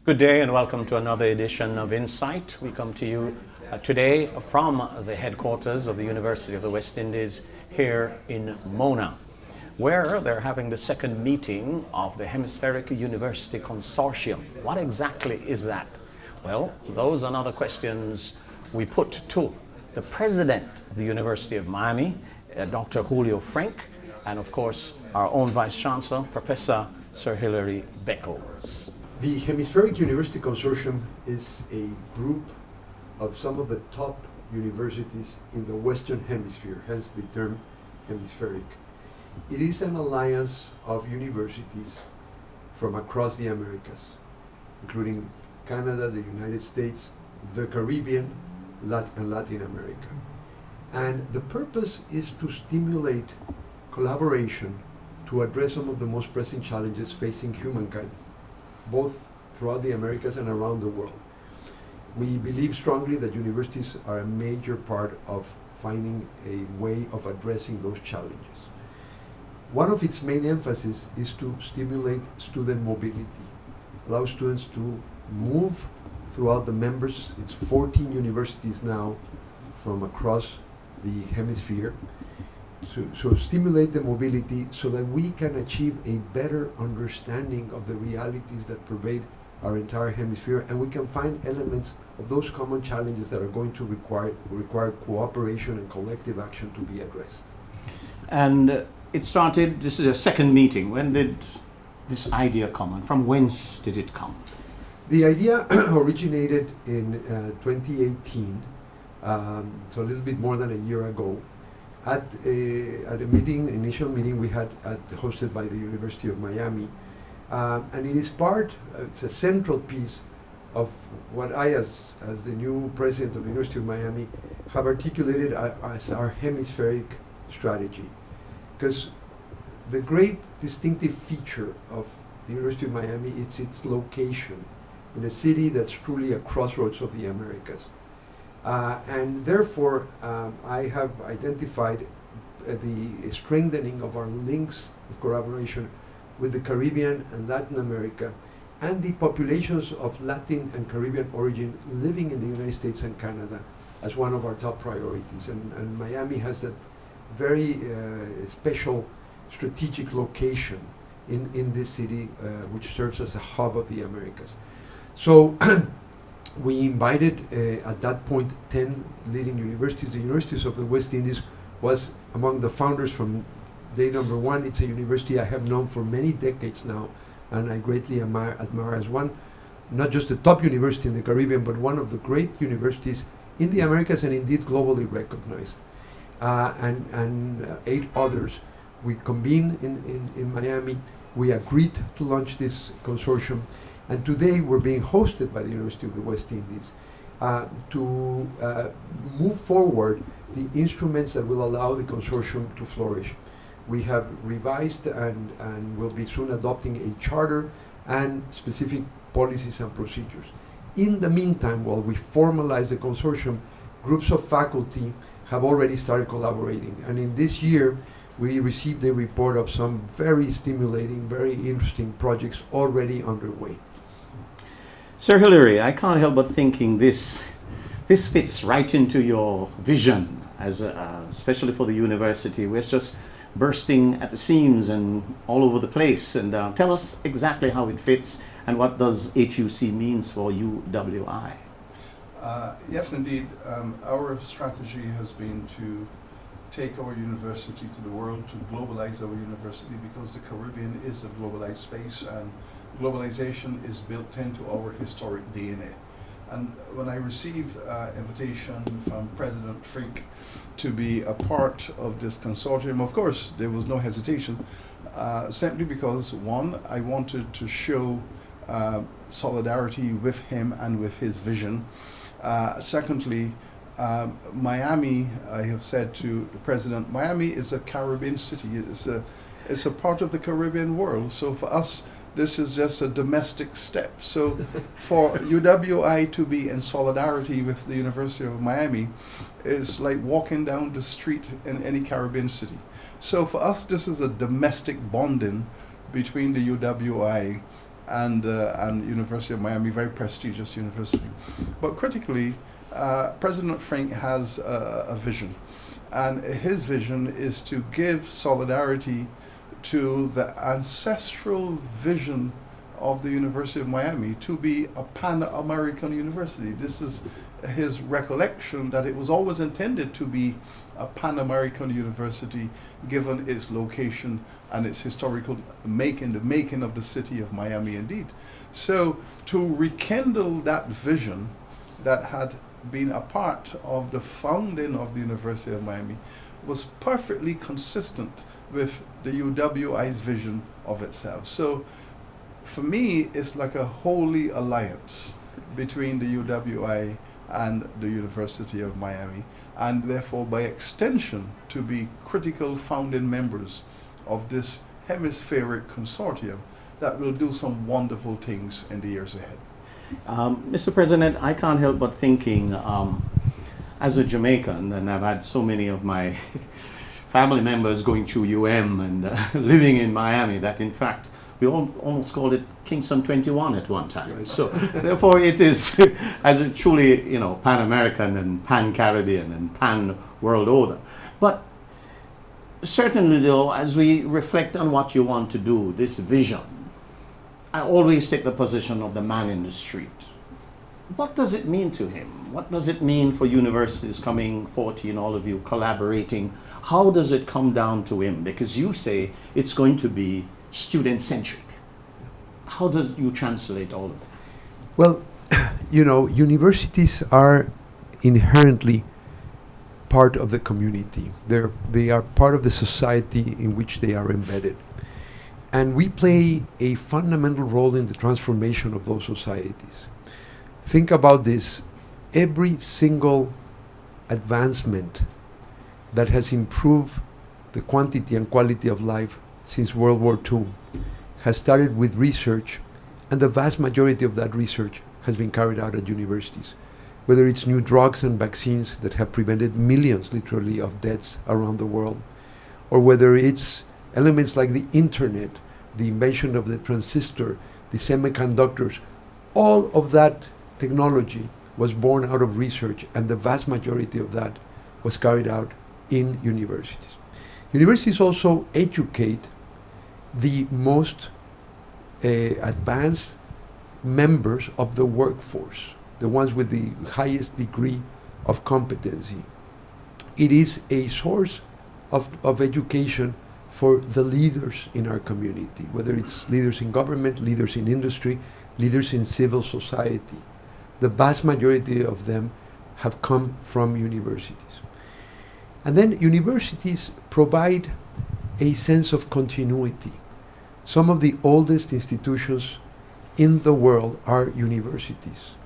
Good day and welcome to another edition of Insight. We come to you today from the headquarters of the University of the West Indies here in Mona, where they're having the second meeting of the Hemispheric University Consortium. What exactly is that? Well, those and other questions we put to the president of the University of Miami, Dr. Julio Frenk, and of course our own Vice Chancellor, Professor Sir Hilary Beckles. The Hemispheric University Consortium is a group of some of the top universities in the Western Hemisphere, hence the term hemispheric. It is an alliance of universities from across the Americas, including Canada, the United States, the Caribbean, and Latin America. And the purpose is to stimulate collaboration to address some of the most pressing challenges facing humankind, both throughout the Americas and around the world. We believe strongly that universities are a major part of finding a way of addressing those challenges. One of its main emphasis is to stimulate student mobility, allow students to move throughout the members. It's 14 universities now from across the hemisphere. So stimulate the mobility so that we can achieve a better understanding of the realities that pervade our entire hemisphere, and we can find elements of those common challenges that are going to require cooperation and collective action to be addressed. And it started, this is a second meeting. When did this idea come and from whence did it come? The idea originated in 2018, so a little bit more than a year ago, at a meeting, initial meeting we had hosted by the University of Miami. And it is it's a central piece of what I, as the new president of the University of Miami, have articulated as our hemispheric strategy. Because the great distinctive feature of the University of Miami is its location in a city that's truly a crossroads of the Americas. And therefore, I have identified the strengthening of our links of collaboration with the Caribbean and Latin America, and the populations of Latin and Caribbean origin living in the United States and Canada as one of our top priorities. And Miami has that very special strategic location in this city, which serves as a hub of the Americas. So we invited, at that point, 10 leading universities. The Universities of the West Indies was among the founders from day number one. It's a university I have known for many decades now, and I greatly admire as one, not just the top university in the Caribbean, but one of the great universities in the Americas and indeed globally recognized. And 8 others. We convened in Miami. We agreed to launch this consortium. And today we're being hosted by the University of the West Indies to move forward the instruments that will allow the consortium to flourish. We have revised and will be soon adopting a charter and specific policies and procedures. In the meantime, while we formalize the consortium, groups of faculty have already started collaborating. And in this year, we received a report of some very stimulating, very interesting projects already underway. Sir Hilary, I can't help but thinking this fits right into your vision, as especially for the university, where it's just bursting at the seams and all over the place. And tell us exactly how it fits and what does HUC means for UWI. Yes, indeed. Our strategy has been to take our university to the world, to globalize our university, because the Caribbean is a globalized space and globalization is built into our historic DNA. And when I received invitation from President Frenk to be a part of this consortium, of course, there was no hesitation, simply because, one, I wanted to show solidarity with him and with his vision. Secondly, Miami, I have said to the President, Miami is a Caribbean city. It's a part of the Caribbean world. So for us, this is just a domestic step. So for UWI to be in solidarity with the University of Miami is like walking down the street in any Caribbean city. So for us, this is a domestic bonding between the UWI and University of Miami, very prestigious university. But critically, President Frenk has a vision, and his vision is to give solidarity to the ancestral vision of the University of Miami to be a Pan-American university. This is his recollection that it was always intended to be a Pan-American university given its location and its historical making, the making of the city of Miami indeed. So to rekindle that vision that had been a part of the founding of the University of Miami was perfectly consistent with the UWI's vision of itself. So for me, it's like a holy alliance between the UWI and the University of Miami, and therefore by extension to be critical founding members of this hemispheric consortium that will do some wonderful things in the years ahead. Mr. President, I can't help but thinking, as a Jamaican, and I've had so many of my family members going through UM and living in Miami, that in fact we almost called it Kingston 21 at one time. Right. So therefore it is as a truly, you know, Pan-American and Pan-Caribbean and Pan-World Order. But certainly though, as we reflect on what you want to do, this vision, I always take the position of the man in the street. What does it mean to him? What does it mean for universities coming 14, all of you collaborating? How does it come down to him? Because you say it's going to be student-centric. How does you translate all of it? Well, you know, universities are inherently part of the community. They are part of the society in which they are embedded. And we play a fundamental role in the transformation of those societies. Think about this. Every single advancement that has improved the quantity and quality of life since World War II has started with research, and the vast majority of that research has been carried out at universities. Whether it's new drugs and vaccines that have prevented millions, literally, of deaths around the world, or whether it's elements like the internet, the invention of the transistor, the semiconductors, all of that technology was born out of research, and the vast majority of that was carried out in universities. Universities also educate the most advanced members of the workforce, the ones with the highest degree of competency. It is a source of education for the leaders in our community, whether it's leaders in government, leaders in industry, leaders in civil society. The vast majority of them have come from universities. And then universities provide a sense of continuity. Some of the oldest institutions in the world are universities.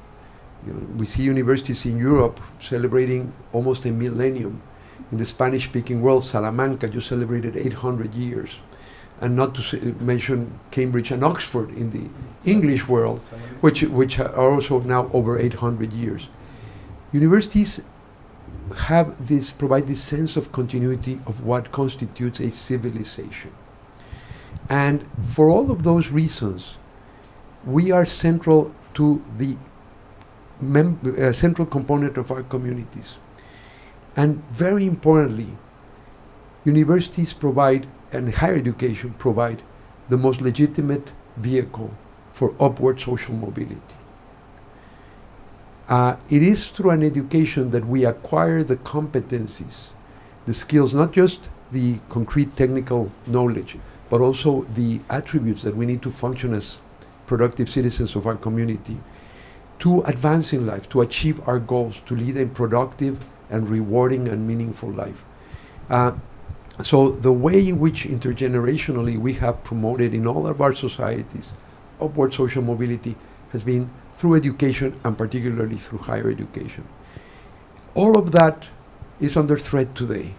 You know, we see universities in Europe celebrating almost a millennium. In the Spanish-speaking world, Salamanca just celebrated 800 years. And not to mention Cambridge and Oxford in the English world, which are also now over 800 years. Universities provide this sense of continuity of what constitutes a civilization. And for all of those reasons, we are central to the central component of our communities. And very importantly, universities provide, and higher education provide, the most legitimate vehicle for upward social mobility. It is through an education that we acquire the competencies, the skills, not just the concrete technical knowledge, but also the attributes that we need to function as productive citizens of our community, to advance in life, to achieve our goals, to lead a productive and rewarding and meaningful life. So the way in which intergenerationally we have promoted in all of our societies upward social mobility has been through education, and particularly through higher education. All of that is under threat today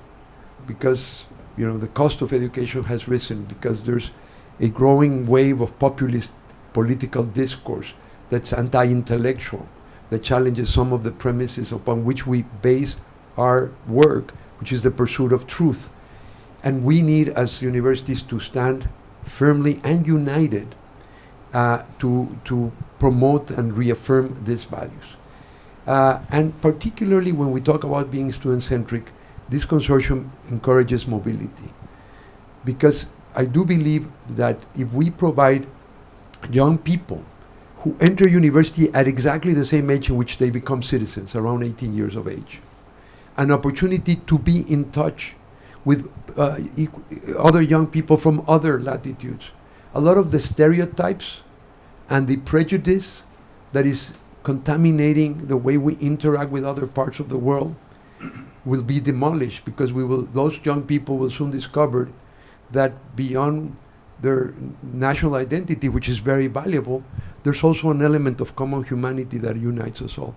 because, you know, the cost of education has risen, because there's a growing wave of populist political discourse that's anti-intellectual, that challenges some of the premises upon which we base our work, which is the pursuit of truth. And we need, as universities, to stand firmly and united to promote and reaffirm these values. And particularly when we talk about being student-centric, this consortium encourages mobility. Because I do believe that if we provide young people who enter university at exactly the same age in which they become citizens, around 18 years of age, an opportunity to be in touch with other young people from other latitudes. A lot of the stereotypes and the prejudice that is contaminating the way we interact with other parts of the world will be demolished, because those young people will soon discover that beyond their national identity, which is very valuable, there's also an element of common humanity that unites us all.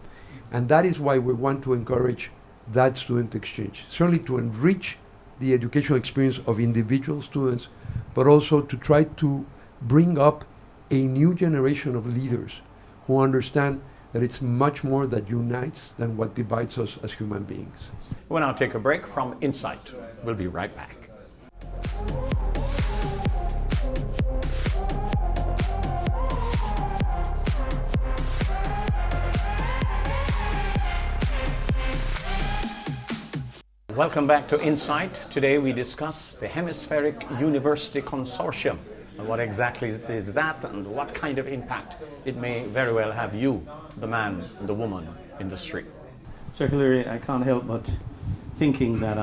And that is why we want to encourage that student exchange, certainly to enrich the educational experience of individual students, but also to try to bring up a new generation of leaders who understand that it's much more that unites than what divides us as human beings. We'll now take a break from Insight. We'll be right back. Welcome back to Insight. Today we discuss the Hemispheric University Consortium and what exactly is that and what kind of impact it may very well have you, the man and the woman in the street. So Hilary, I can't help but thinking that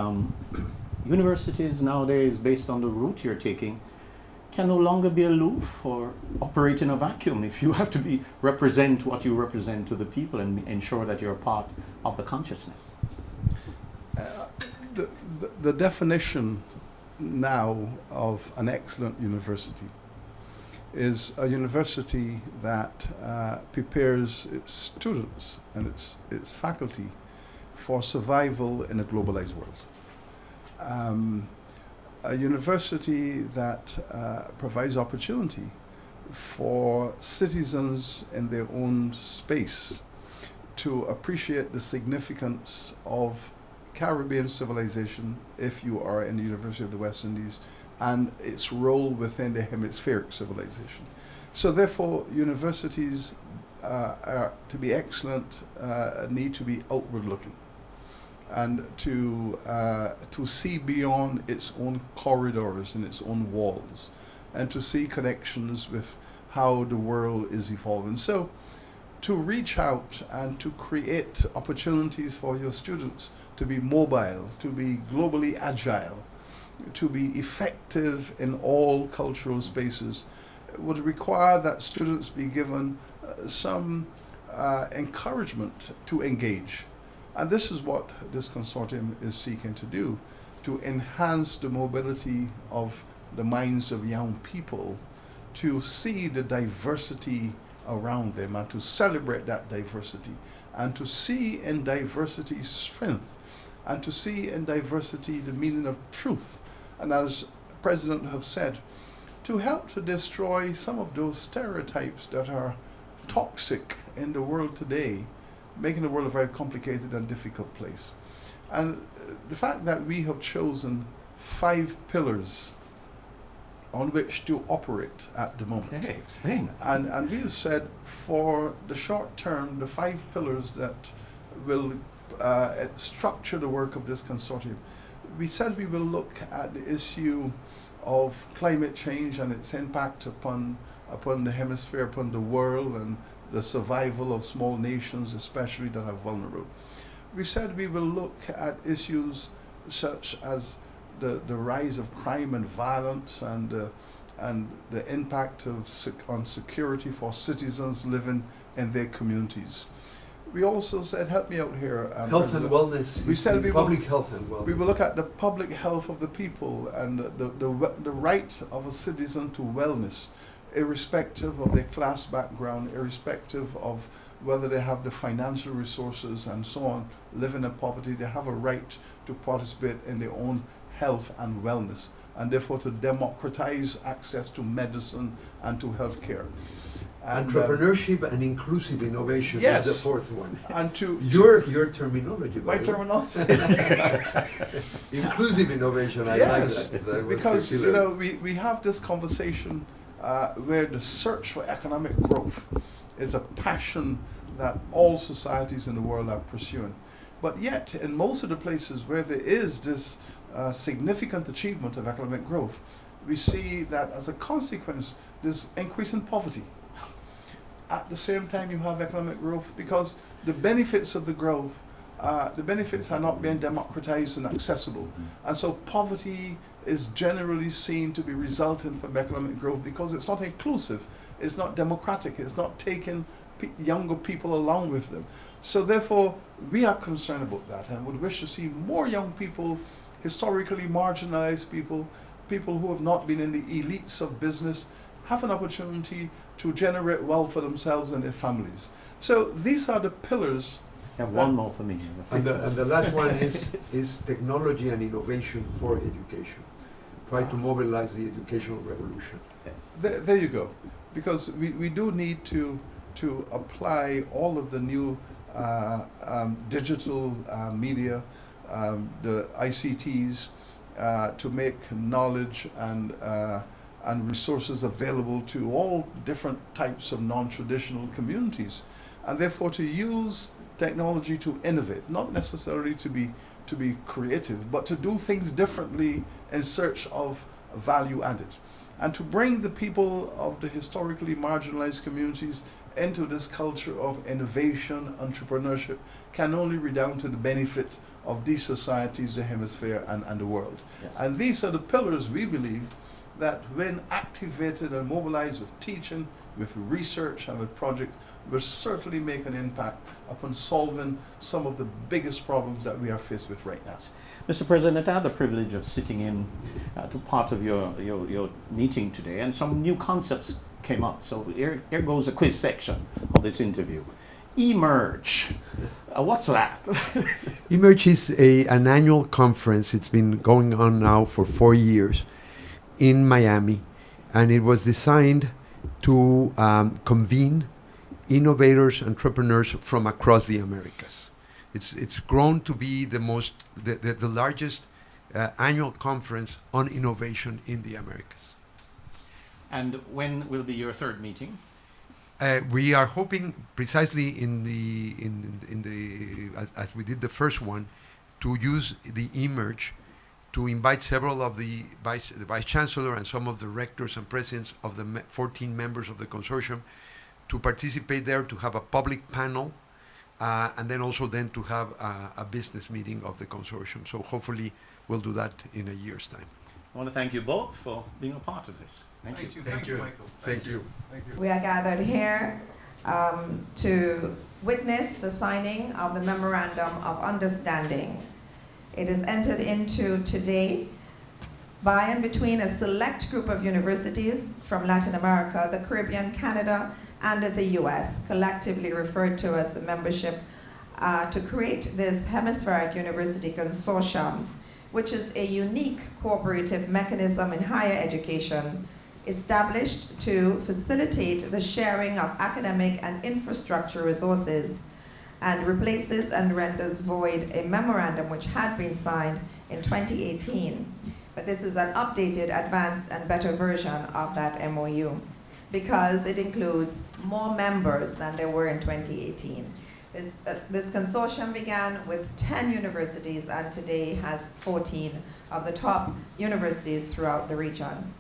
universities nowadays, based on the route you're taking, can no longer be aloof or operate in a vacuum. If you have to represent what you represent to the people and ensure that you're part of the consciousness. The definition now of an excellent university is a university that prepares its students and its faculty for survival in a globalized world. A university that provides opportunity for citizens in their own space to appreciate the significance of Caribbean civilization, if you are in the University of the West Indies, and its role within the hemispheric civilization. So therefore, universities are to be excellent, need to be outward looking, and to see beyond its own corridors and its own walls, and to see connections with how the world is evolving. So to reach out and to create opportunities for your students to be mobile, to be globally agile, to be effective in all cultural spaces, would require that students be given some encouragement to engage. And this is what this consortium is seeking to do, to enhance the mobility of the minds of young people, to see the diversity around them and to celebrate that diversity, and to see in diversity strength, and to see in diversity the meaning of truth. And as the President has said, to help to destroy some of those stereotypes that are toxic in the world today, making the world a very complicated and difficult place. And the fact that we have chosen 5 pillars on which to operate at the moment. Okay, explain. And we have said for the short term, the 5 pillars that will structure the work of this consortium. We said we will look at the issue of climate change and its impact upon the hemisphere, upon the world, and the survival of small nations, especially that are vulnerable. We said we will look at issues such as the rise of crime and violence and the impact on security for citizens living in their communities. We also said, help me out here, Health and wellness. We said public health and wellness. We will look at the public health of the people and the right of a citizen to wellness, irrespective of their class background, irrespective of whether they have the financial resources and so on, living in poverty. They have a right to participate in their own health and wellness, and therefore to democratize access to medicine and to healthcare. And, entrepreneurship and inclusive innovation yes, is the 4th one. And your terminology. My terminology. Inclusive innovation. I yes, like that. Because we have this conversation where the search for economic growth is a passion that all societies in the world are pursuing. But yet, in most of the places where there is this significant achievement of economic growth, we see that as a consequence, there's increase in poverty. At the same time, you have economic growth because the benefits of the growth, the benefits are not being democratized and accessible. And so poverty is generally seen to be resultant from economic growth because it's not inclusive, it's not democratic, it's not taking younger people along with them. So therefore, we are concerned about that and would wish to see more young people, historically marginalized people, people who have not been in the elites of business, have an opportunity to generate wealth for themselves and their families. So these are the pillars. You have one more for me. And the last one is technology and innovation for education. Try to mobilize the educational revolution. Yes. There you go. Because we do need to apply all of the new digital media, the ICTs, to make knowledge and resources available to all different types of non-traditional communities, and therefore to use technology to innovate, not necessarily to be creative, but to do things differently in search of value added, and to bring the people of the historically marginalized communities into this culture of innovation, entrepreneurship, can only redound to the benefit of these societies, the hemisphere, and the world. Yes. And these are the pillars, we believe, that when activated and mobilized with teaching, with research, and with projects, will certainly make an impact upon solving some of the biggest problems that we are faced with right now. Mr. President, I had the privilege of sitting in to part of your meeting today, and some new concepts came up. So here goes a quiz section of this interview. Emerge. What's that? Emerge is an annual conference. It's been going on now for 4 years in Miami, and it was designed to convene innovators, entrepreneurs from across the Americas. It's grown to be the largest annual conference on innovation in the Americas. And when will be your third meeting? We are hoping, precisely as we did the first one, to use the Emerge to invite several of the vice chancellor and some of the rectors and presidents of the 14 members of the consortium to participate there, to have a public panel, and then also to have a business meeting of the consortium. So hopefully we'll do that in a year's time. I want to thank you both for being a part of this. Thank you. Thank you, Michael. Thank you. Thank you. We are gathered here to witness the signing of the Memorandum of Understanding. It is entered into today by and between a select group of universities from Latin America, the Caribbean, Canada, and the US, collectively referred to as the membership, to create this hemispheric university consortium, which is a unique cooperative mechanism in higher education established to facilitate the sharing of academic and infrastructure resources, and replaces and renders void a memorandum which had been signed in 2018. But this is an updated, advanced, and better version of that MOU because it includes more members than there were in 2018. This consortium began with 10 universities and today has 14 of the top universities throughout the region.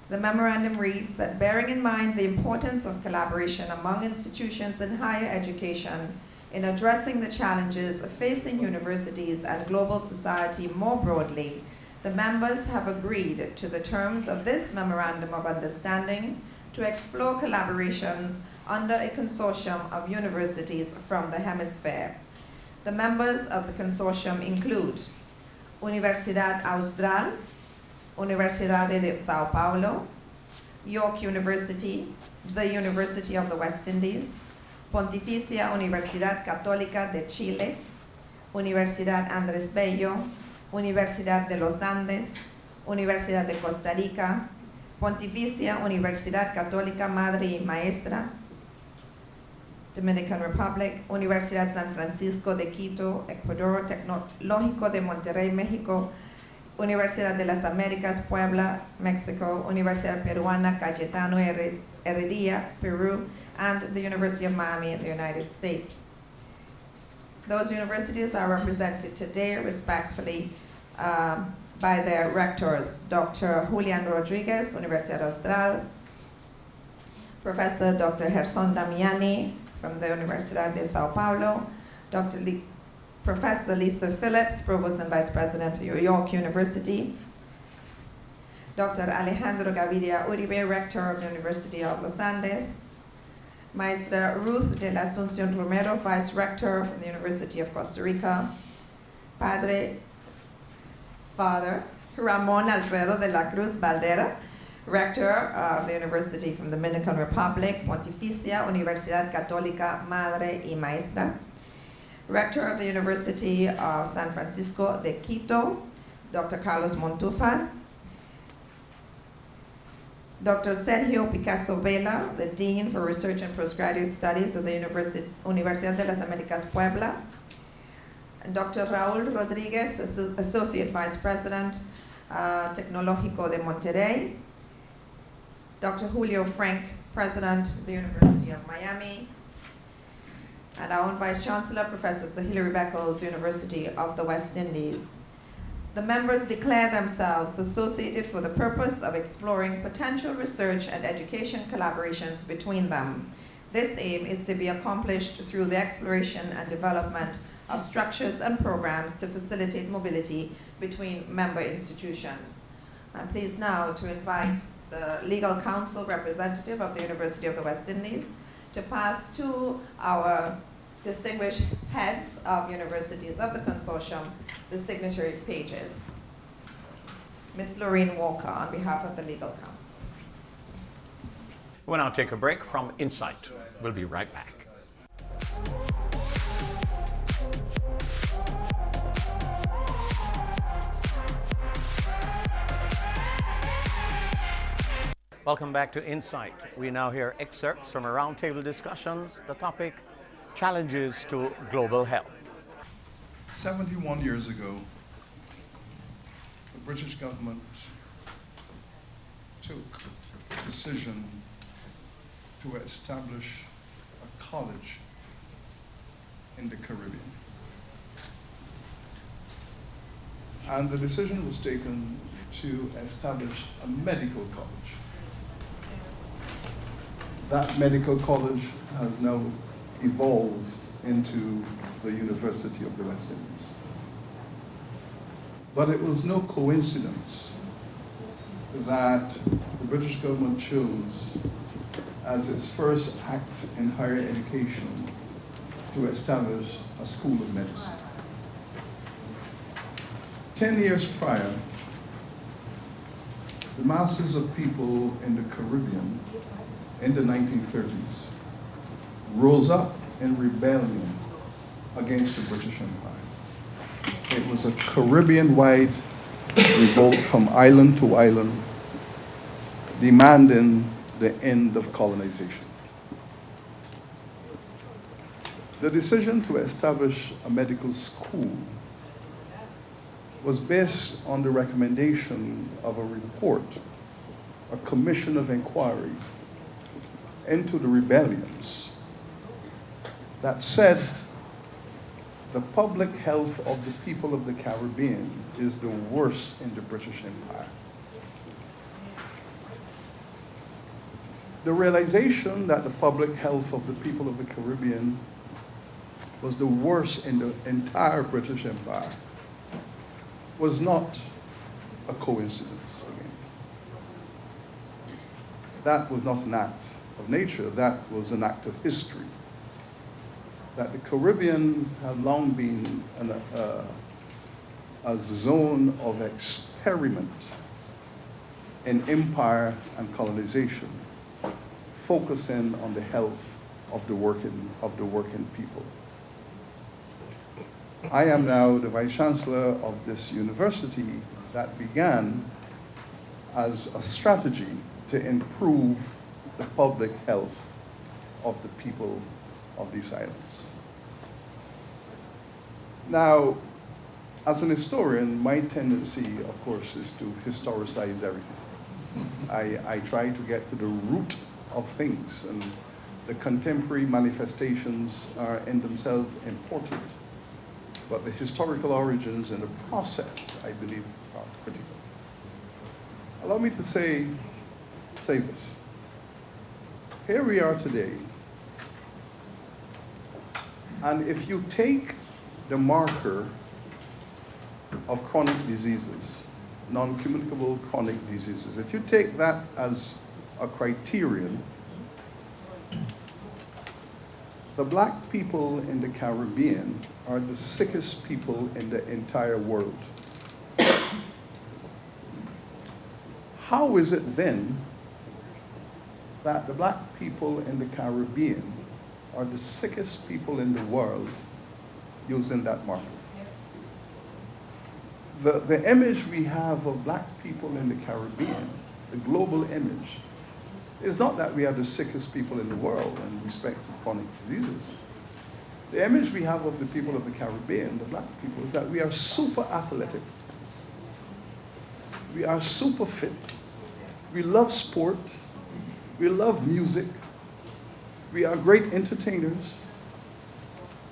The memorandum reads that bearing in mind the importance of collaboration among institutions in higher education in addressing the challenges facing universities and global society more broadly, the members have agreed to the terms of this Memorandum of Understanding to explore collaborations under a consortium of universities from the hemisphere. The members of the consortium include Universidad Austral, Universidade de Sao Paulo, York University, the University of the West Indies, Pontificia Universidad Católica de Chile, Universidad Andrés Bello, Universidad de los Andes, Universidad de Costa Rica, Pontificia Universidad Católica Madre y Maestra, Dominican Republic, Universidad San Francisco de Quito, Ecuador, Tecnológico de Monterrey, México, Universidad de las Américas, Puebla, Mexico, Universidad Peruana Cayetano Heredia, Peru, and the University of Miami in the United States. Those universities are represented today respectfully by their rectors, Dr. Julian Rodriguez, Universidad Austral, Professor Dr. Gerson Damiani from the Universidad de Sao Paulo, Professor Lisa Phillips, Provost and Vice President of New York University, Dr. Alejandro Gaviria Uribe, Rector of the University of Los Andes, Maestra Ruth de la Asunción Romero, Vice Rector from the University of Costa Rica, Father Ramon Alfredo de la Cruz Valdera, Rector of the University from the Dominican Republic, Pontificia Universidad Católica Madre y Maestra, Rector of the University of San Francisco de Quito, Dr. Carlos Montúfar, Dr. Sergio Picasso Vela, the Dean for Research and Postgraduate Studies of the Universidad de las Américas Puebla, and Dr. Raúl Rodríguez, Associate Vice President, Tecnológico de Monterrey, Dr. Julio Frenk, President of the University of Miami, and our own Vice Chancellor, Professor Hilary Beckles, University of the West Indies. The members declare themselves associated for the purpose of exploring potential research and education collaborations between them. This aim is to be accomplished through the exploration and development of structures and programs to facilitate mobility between member institutions. I'm pleased now to invite the legal counsel representative of the University of the West Indies to pass to our distinguished heads of universities of the consortium the signatory pages. Ms. Lorraine Walker on behalf of the legal counsel. We'll now take a break from Insight. We'll be right back. Welcome back to Insight. We now hear excerpts from a roundtable discussions. The topic, challenges to global health. 71 years ago, the British government took a decision to establish a college in the Caribbean. And the decision was taken to establish a medical college. That medical college has now evolved into the University of the West Indies. But it was no coincidence that the British government chose as its first act in higher education to establish a school of medicine. 10 years prior, the masses of people in the Caribbean in the 1930s rose up in rebellion against the British Empire. It was a Caribbean-wide revolt from island to island, demanding the end of colonization. The decision to establish a medical school was based on the recommendation of a report, a commission of inquiry into the rebellions that said the public health of the people of the Caribbean is the worst in the British Empire. The realization that the public health of the people of the Caribbean was the worst in the entire British Empire was not a coincidence again. That was not an act of nature, that was an act of history. That the Caribbean had long been a zone of experiment in empire and colonization, focusing on the health of the working people. I am now the Vice Chancellor of this university that began as a strategy to improve the public health of the people of these islands. Now, As an historian, my tendency, of course, is to historicize everything. I try to get to the root of things, and the contemporary manifestations are in themselves important. But the historical origins and the process, I believe, are critical. Allow me to say this. Here we are today, and if you take the marker of chronic diseases, non-communicable chronic diseases, if you take that as a criterion, the black people in the Caribbean are the sickest people in the entire world. How is it then that the black people in the Caribbean are the sickest people in the world using that marker? The image we have of black people in the Caribbean, the global image, is not that we are the sickest people in the world in respect to chronic diseases. The image we have of the people of the Caribbean, the black people, is that we are super athletic. We are super fit. We love sport. We love music. We are great entertainers.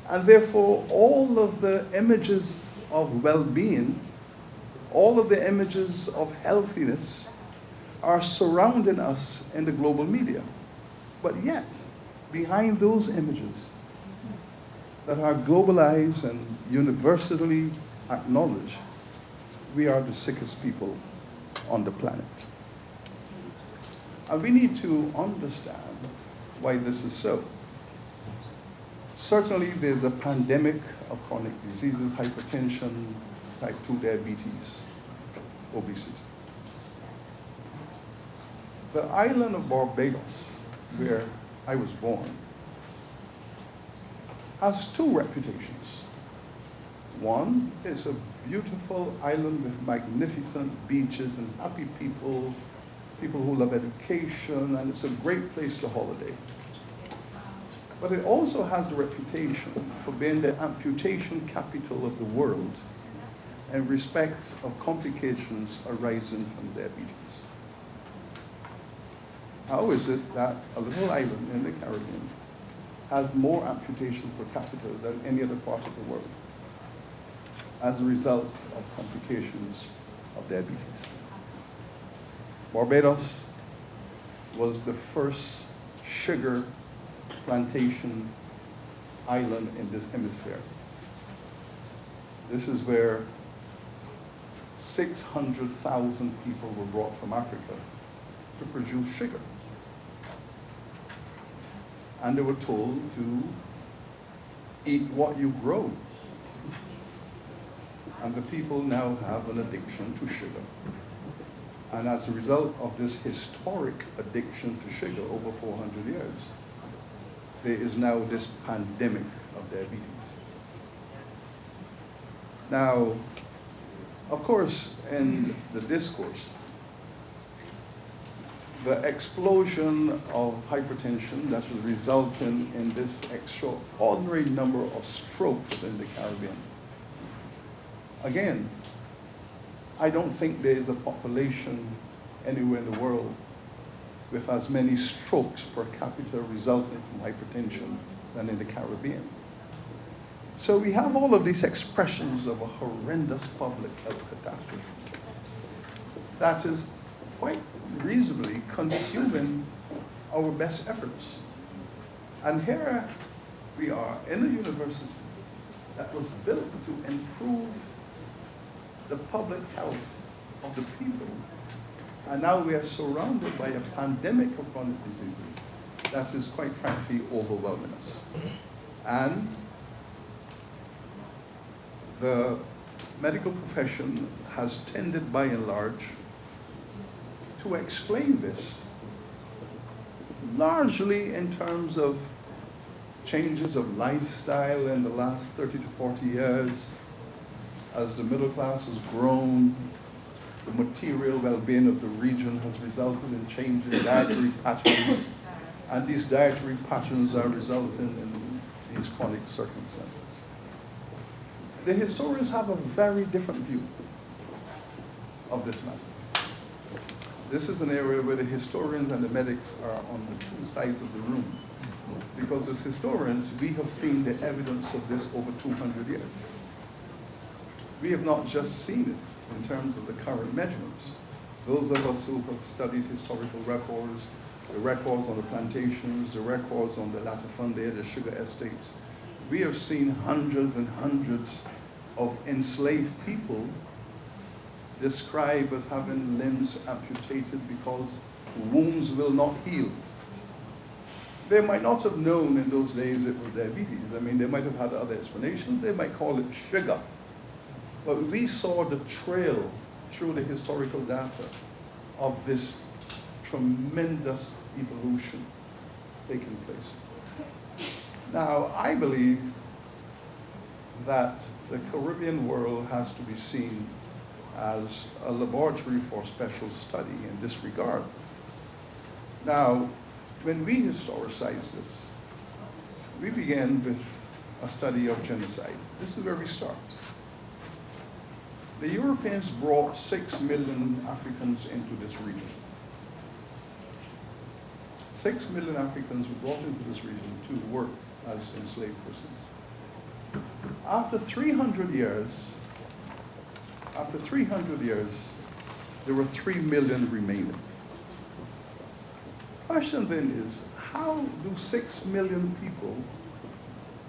And therefore, all of the images of well-being, all of the images of healthiness are surrounding us in the global media. But yet, behind those images that are globalized and universally acknowledged, we are the sickest people on the planet. And we need to understand why this is so. Certainly, there's a pandemic of chronic diseases, hypertension, type 2 diabetes, obesity. The island of Barbados, where I was born, has two reputations. One is a beautiful island with magnificent beaches and happy people, people who love education, and it's a great place to holiday. But it also has the reputation for being the amputation capital of the world in respect of complications arising from diabetes. How is it that a little island in the Caribbean has more amputation per capita than any other part of the world as a result of complications of diabetes? Barbados was the first sugar plantation island in this hemisphere. This is where 600,000 people were brought from Africa to produce sugar. And they were told to eat what you grow. And the people now have an addiction to sugar. And as a result of this historic addiction to sugar over 400 years, there is now this pandemic of diabetes. Now, of course, in the discourse, the explosion of hypertension that is resulting in this extraordinary number of strokes in the Caribbean. Again, I don't think there is a population anywhere in the world with as many strokes per capita resulting from hypertension than in the Caribbean. So we have all of these expressions of a horrendous public health catastrophe that is quite reasonably consuming our best efforts. And here we are in a university that was built to improve the public health of the people. And now we are surrounded by a pandemic of chronic diseases that is quite frankly overwhelming us. And the medical profession has tended by and large to explain this largely in terms of changes of lifestyle in the last 30 to 40 years. As the middle class has grown, the material well-being of the region has resulted in changes in dietary patterns, and these dietary patterns are resulting in these chronic circumstances. the historians have a very different view of this matter. This is an area where the historians and the medics are on the two sides of the room. Because as historians, we have seen the evidence of this over 200 years. We have not just seen it in terms of the current measurements. Those of us who have studied historical records, the records on the plantations, the records on the latifundia, the sugar estates, we have seen hundreds and hundreds of enslaved people described as having limbs amputated because wounds will not heal. They might not have known in those days it was diabetes. I mean, they might have had other explanations. They might call it sugar. But we saw the trail through the historical data of this tremendous evolution taking place. Now, I believe that the Caribbean world has to be seen as a laboratory for special study in this regard. Now, when we historicize this, we begin with a study of genocide. This is where we start. The Europeans brought 6 million Africans into this region. 6 million Africans were brought into this region to work as enslaved persons. After 300 years, there were 3 million remaining. Question then is, how do 6 million people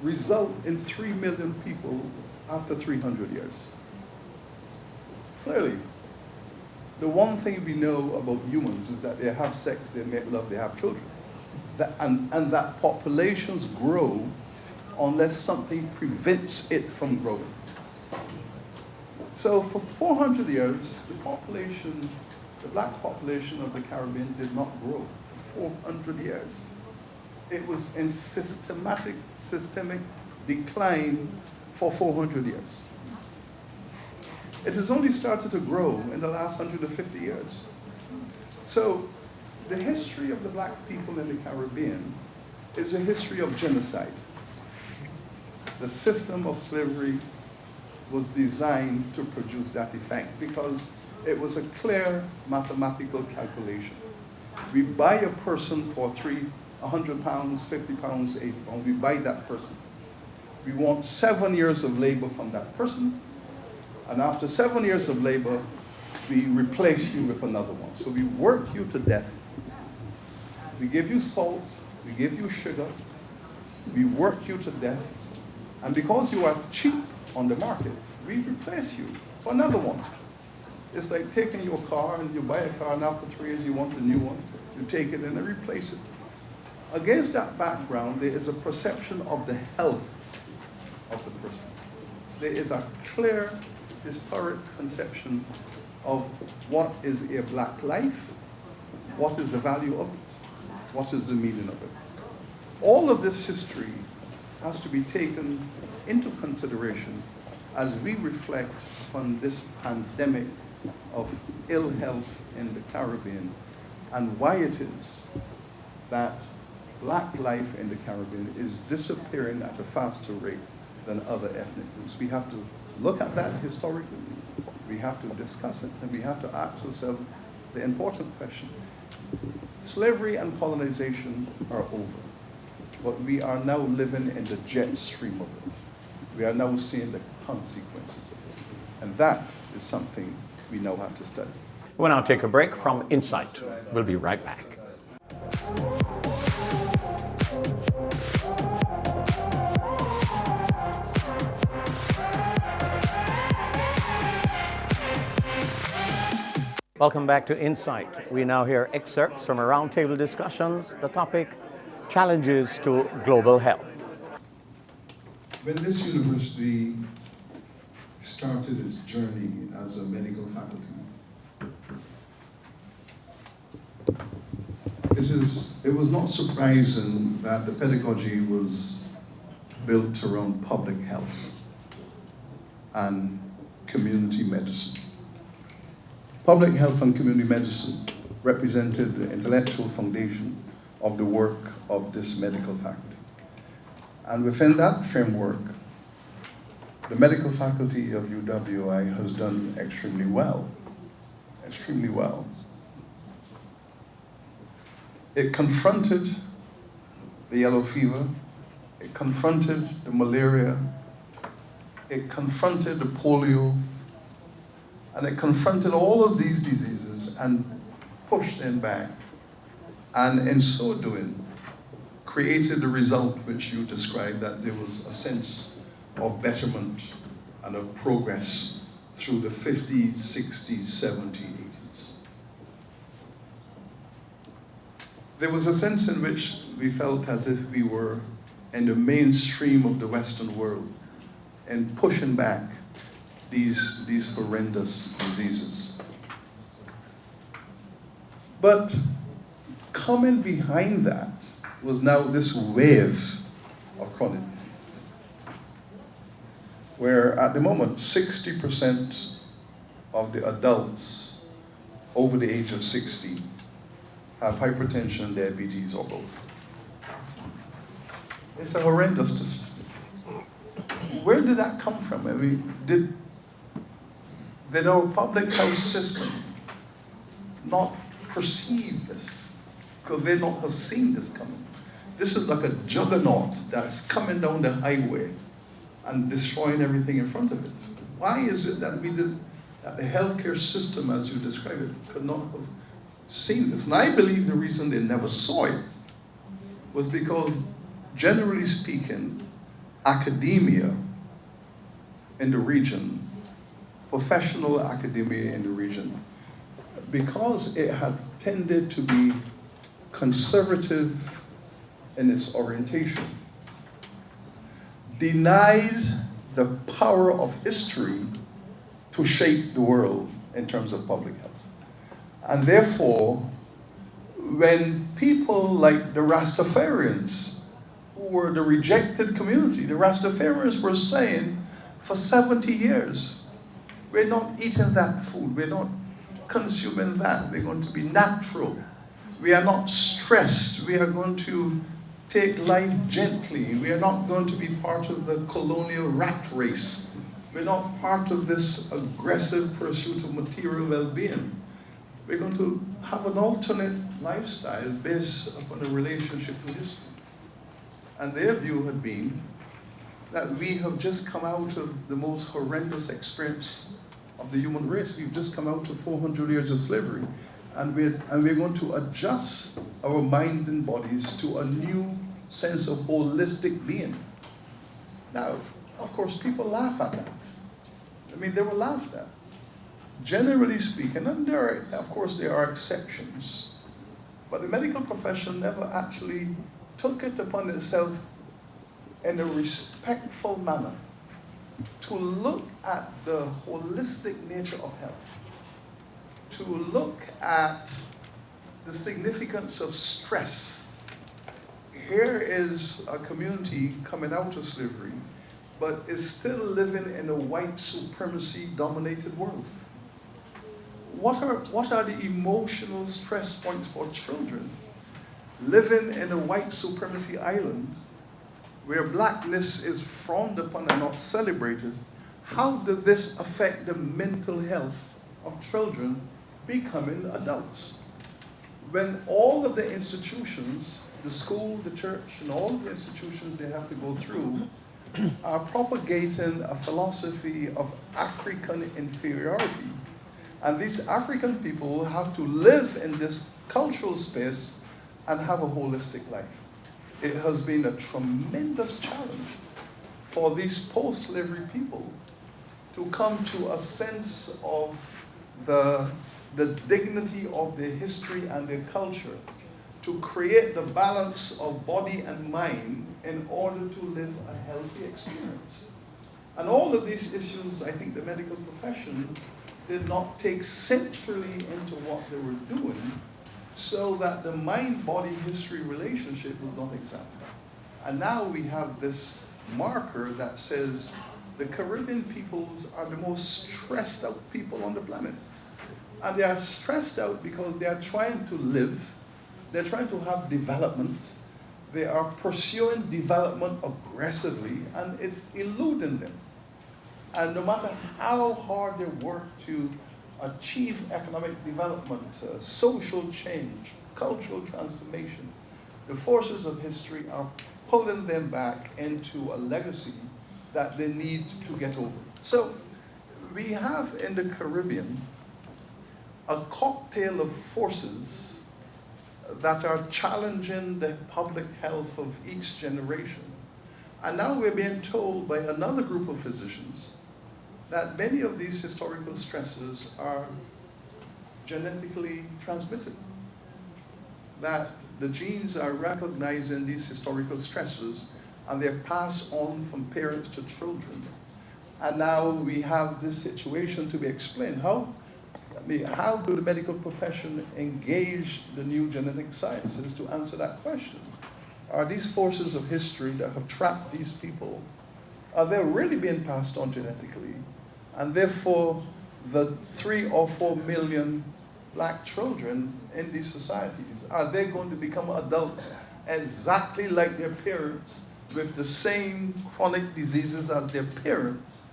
result in 3 million people after 300 years? Clearly, the one thing we know about humans is that they have sex, they make love, they have children. And that populations grow unless something prevents it from growing. So for 400 years, the black population of the Caribbean did not grow for 400 years. It was in systemic decline for 400 years. It has only started to grow in the last 150 years. So the history of the black people in the Caribbean is a history of genocide. The system of slavery was designed to produce that effect because it was a clear mathematical calculation. We buy a person for 100 pounds, 50 pounds, 80 pounds. We buy that person. We want 7 years of labor from that person. And after 7 years of labor, we replace you with another one. So we work you to death. We give you salt, we give you sugar, we work you to death. And because you are cheap on the market, we replace you for another one. It's like taking your car and you buy a car and after 3 years you want a new one. You take it and then replace it. Against that background, there is a perception of the health of the person. There is a clear historic conception of what is a black life, what is the value of it, what is the meaning of it. All of this history has to be taken into consideration as we reflect on this pandemic of ill health in the Caribbean and why it is that black life in the Caribbean is disappearing at a faster rate than other ethnic groups. We have to look at that historically, we have to discuss it, and we have to ask ourselves the important question. Slavery and colonization are over, but we are now living in the jet stream of it. We are now seeing the consequences of it. And that is something we now have to study. We'll now take a break from Insight. We'll be right back. Welcome back to Insight. We now hear excerpts from a roundtable discussions. The topic, challenges to global health. When this university started its journey as a medical faculty, it was not surprising that the pedagogy was built around public health and community medicine. Public health and community medicine represented the intellectual foundation of the work of this medical faculty. And within that framework, the medical faculty of UWI has done extremely well. Extremely well. It confronted the yellow fever, it confronted the malaria, it confronted the polio, and it confronted all of these diseases and pushed them back. And in so doing, created the result which you described, that there was a sense of betterment and of progress through the 50s, 60s, 70s, 80s. There was a sense in which we felt as if we were in the mainstream of the Western world and pushing back these horrendous diseases. But coming behind that was now this wave of chronic disease, where at the moment 60% of the adults over the age of 60 have hypertension, diabetes, or both. It's a horrendous statistic. Where did that come from? I mean, did our public health system not perceive this? Because they not have seen this coming. This is like a juggernaut that's coming down the highway and destroying everything in front of it. Why is it that that the healthcare system, as you described it, could not have seen this? And I believe the reason they never saw it was because, generally speaking, academia in the region, professional academia in the region, because it had tended to be conservative in its orientation, denied the power of history to shape the world in terms of public health. And therefore, when people like the Rastafarians, who were the rejected community, the Rastafarians were saying for 70 years, we're not eating that food, we're not consuming that, we're going to be natural. We are not stressed, we are going to take life gently, we are not going to be part of the colonial rat race, we're not part of this aggressive pursuit of material well-being. We're going to have an alternate lifestyle based upon a relationship with history. And their view had been that we have just come out of the most horrendous experience of the human race. We've just come out of 400 years of slavery. And we're going to adjust our mind and bodies to a new sense of holistic being. Now, of course, people laugh at that. I mean, they were laughed at. Generally speaking, and of course there are exceptions, but the medical profession never actually took it upon itself in a respectful manner to look at the holistic nature of health, to look at the significance of stress. Here is a community coming out of slavery, but is still living in a white supremacy dominated world. What are the emotional stress points for children living in a white supremacy island where blackness is frowned upon and not celebrated? How does this affect the mental health of children becoming adults? When all of the institutions, the school, the church, and all of the institutions they have to go through are propagating a philosophy of African inferiority. And these African people will have to live in this cultural space and have a holistic life. It has been a tremendous challenge for these post-slavery people to come to a sense of the dignity of their history and their culture, to create the balance of body and mind in order to live a healthy experience. And all of these issues, I think the medical profession did not take centrally into what they were doing, so that the mind-body history relationship was not examined. And now we have this marker that says the Caribbean peoples are the most stressed out people on the planet. And they are stressed out because they are trying to live, they're trying to have development, they are pursuing development aggressively, and it's eluding them. And no matter how hard they work to achieve economic development, social change, cultural transformation, the forces of history are pulling them back into a legacy that they need to get over. So we have in the Caribbean a cocktail of forces that are challenging the public health of each generation. And now we're being told by another group of physicians that many of these historical stresses are genetically transmitted, that the genes are recognizing these historical stresses and they're passed on from parents to children. And now we have this situation to be explained. How do the medical profession engage the new genetic sciences to answer that question? Are these forces of history that have trapped these people, are they really being passed on genetically? And therefore, the 3 or 4 million black children in these societies, are they going to become adults exactly like their parents with the same chronic diseases as their parents?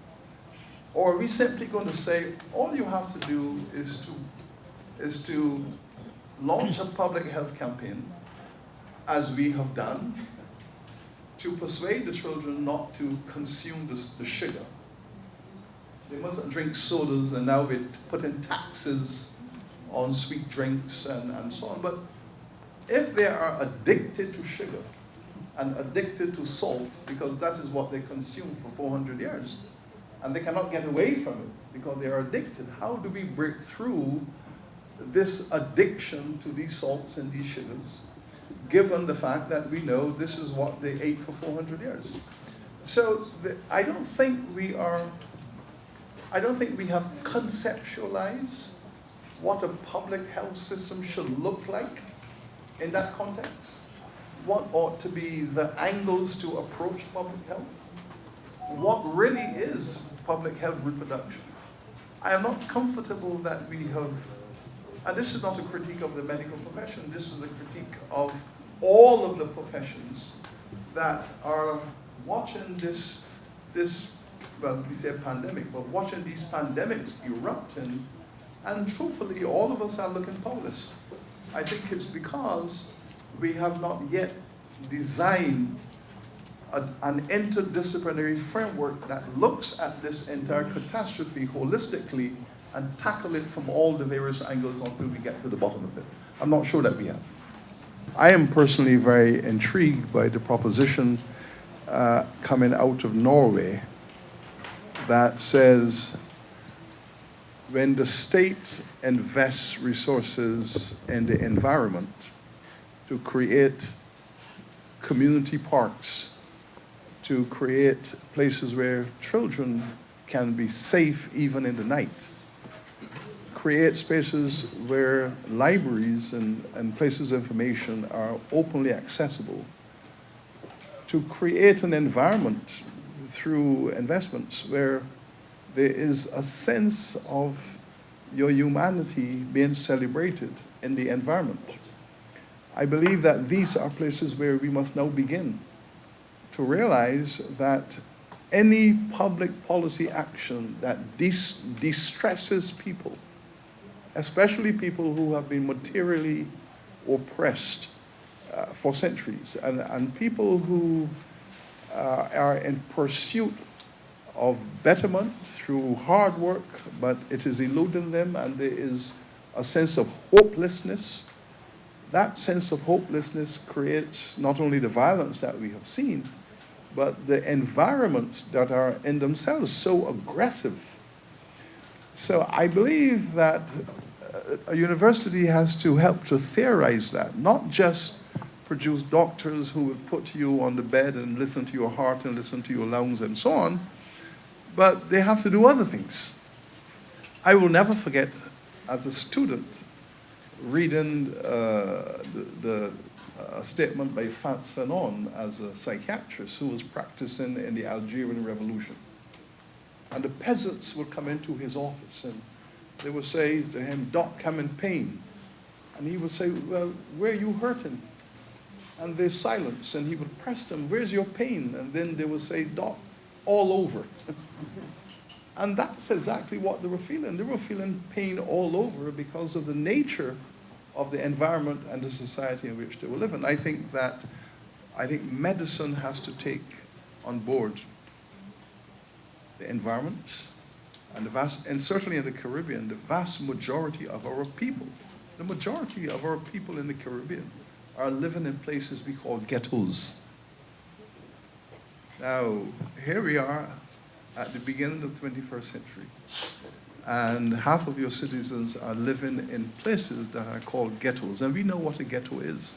Or are we simply going to say, all you have to do is to launch a public health campaign, as we have done, to persuade the children not to consume the sugar. They mustn't drink sodas, and now we're putting taxes on sweet drinks and so on. But if they are addicted to sugar and addicted to salt, because that is what they consume for 400 years, and they cannot get away from it because they are addicted, how do we break through this addiction to these salts and these sugars, given the fact that we know this is what they ate for 400 years? So I don't think we have conceptualized what a public health system should look like in that context. What ought to be the angles to approach public health? What really is public health reproduction? I am not comfortable that we have, and this is not a critique of the medical profession, this is a critique of all of the professions that are watching this well, we say pandemic, but watching these pandemics erupt, and truthfully, all of us are looking powerless. I think it's because we have not yet designed an interdisciplinary framework that looks at this entire catastrophe holistically and tackle it from all the various angles until we get to the bottom of it. I'm not sure that we have. I am personally very intrigued by the proposition coming out of Norway that says when the state invests resources in the environment to create community parks, to create places where children can be safe even in the night, create spaces where libraries and places of information are openly accessible, to create an environment through investments where there is a sense of your humanity being celebrated in the environment. I believe that these are places where we must now begin to realize that any public policy action that distresses people, especially people who have been materially oppressed for centuries, and people who are in pursuit of betterment through hard work, but it is eluding them, and there is a sense of hopelessness. That sense of hopelessness creates not only the violence that we have seen, but the environments that are in themselves so aggressive. So I believe that a university has to help to theorize that, not just produce doctors who will put you on the bed and listen to your heart and listen to your lungs and so on, but they have to do other things. I will never forget, as a student, reading the statement by Fat Sanon as a psychiatrist who was practicing in the Algerian Revolution. And the peasants would come into his office and they would say to him, "Doc, I'm in pain." And he would say, "Well, where are you hurting?" And there's silence, and he would press them, "Where's your pain?" And then they would say, "Doc, all over." And that's exactly what they were feeling. They were feeling pain all over because of the nature of the environment and the society in which they were living. I think medicine has to take on board the environment and certainly in the Caribbean, the vast majority of our people, the majority of our people in the Caribbean are living in places we call ghettos. Now, here we are at the beginning of the 21st century, and half of your citizens are living in places that are called ghettos, and we know what a ghetto is.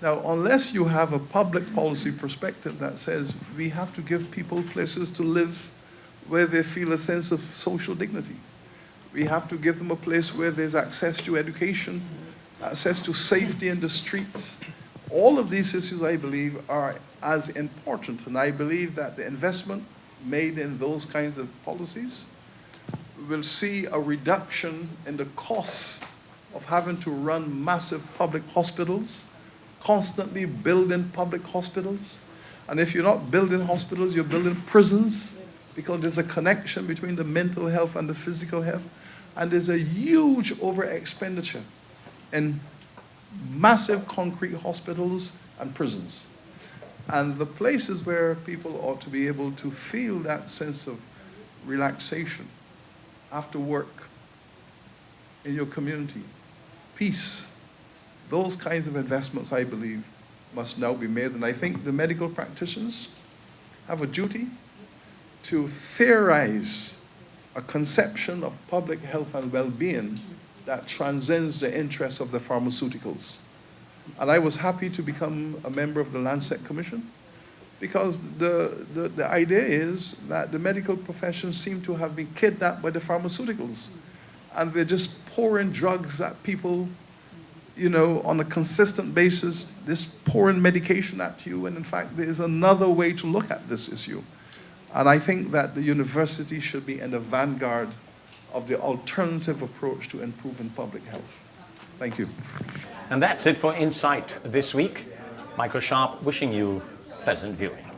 Now, unless you have a public policy perspective that says we have to give people places to live where they feel a sense of social dignity, we have to give them a place where there's access to education, access to safety in the streets. All of these issues, I believe, are as important, and I believe that the investment made in those kinds of policies will see a reduction in the costs of having to run massive public hospitals, constantly building public hospitals. And if you're not building hospitals, you're building prisons, because there's a connection between the mental health and the physical health. And there's a huge over expenditure in massive concrete hospitals and prisons. And the places where people ought to be able to feel that sense of relaxation after work, in your community, peace, those kinds of investments, I believe, must now be made. And I think the medical practitioners have a duty to theorize a conception of public health and well-being that transcends the interests of the pharmaceuticals. And I was happy to become a member of the Lancet Commission, because the idea is that the medical profession seem to have been kidnapped by the pharmaceuticals. And they're just pouring drugs at people, you know, on a consistent basis, just pouring medication at you. And in fact, there is another way to look at this issue. And I think that the university should be in the vanguard of the alternative approach to improving public health. Thank you. And that's it for Insight this week. Michael Sharp wishing you pleasant viewing.